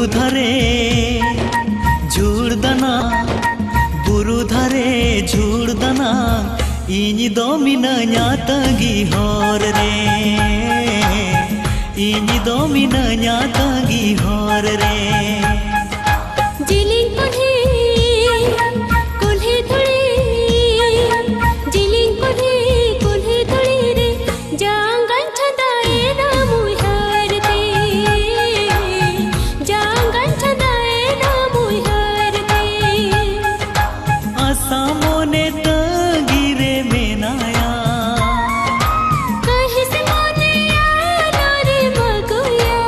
बुरु धरे झुड़दना बुरु धरे झुड़दना इñ दो मिनाña तंगी हर रे इñ दो मिनाña तंगी हर रे जिलिंग कुल्ही कुल्ही धुड़ी जिलिंग कुल्ही कुल्ही धुड़ी रे जांगन छदाए ना मुहर दे जांगन छदाए ना मुहर दे आसामो ने तंगी रे मेनाया कहीं से मोने आला रे मगुया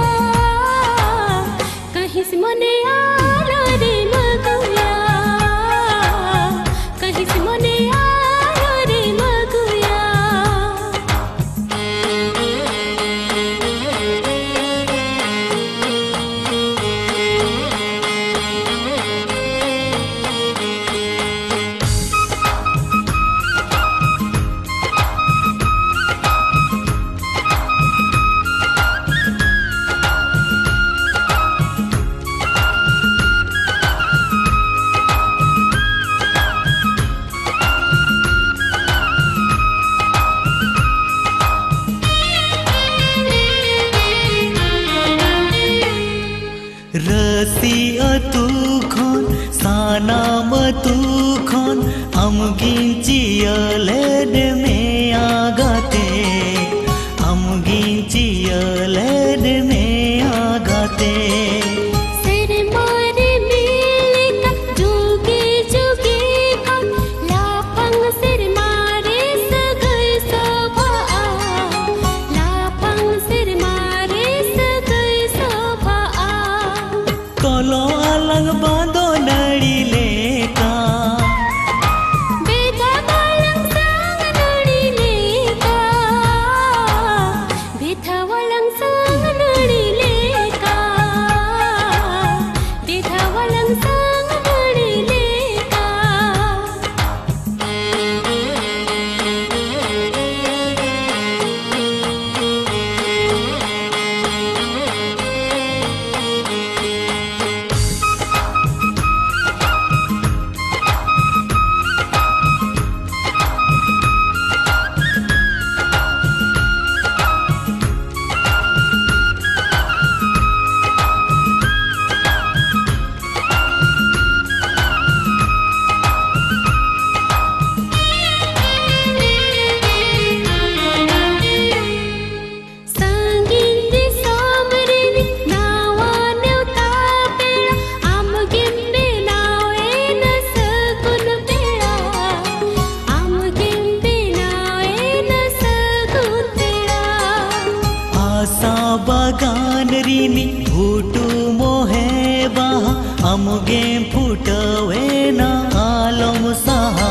कहीं से मोने आला रे मगुया कहीं से मोने आला रे मगुया रसी अतु खन सानाम अतु खन अमगिंचियलेड में आगाते अमगिंचियलेड में आगाते सिर मारे मिले का जुगे जुगे का लापंग सिर मारे सगल सोभा लापंग सिर मारे सगल सोभा कलो अलग बांधो नड़ी लेका बेधा वालंग संग नड़ी लेका बेधा वालंग संग नड़ी लेका बेधा वालंग संग नड़ी लेका संगीत सामरेनी नावाने उतापेळा आमगिंबे नावे न सगुन पेळा आमगिंबे नावे न सगुन पेळा आसा बागान रीनी फूटू मोहे बहा अमुगे फुटवे ना आलम सहा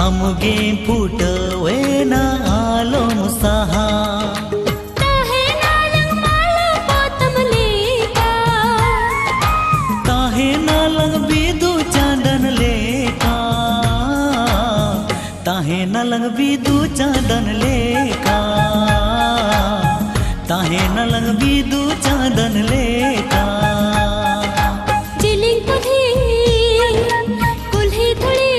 अमुगे फुटवे ना आलम सहा काहे नालंग माला पोतम लेका काहे नालंग बिदु चांदन लेका ताहे नालंग बिदु चांदन लेका ताहे नालंग बिदु चांदन लेका जिलिंग कुल्ही कुल्ही धुड़ी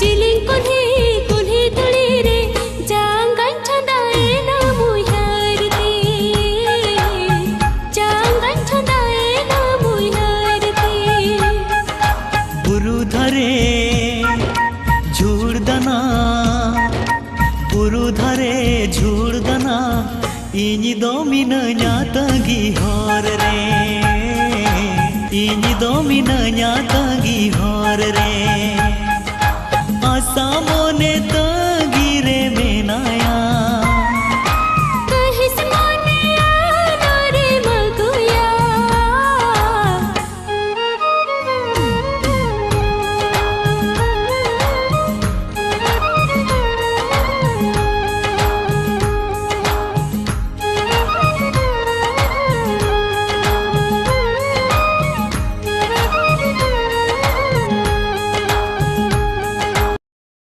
जिलिंग कुल्ही कुल्ही धुड़ी रे जांगन छदाए ना मुहर दे जांगन छदाए ना मुहर दे बुरु धरे झुड़दना बुरु धरे झुड़दना इñ दो मिनाña तंगी हर रे इñ दो मिनाña तंगी हर रे आसामो ने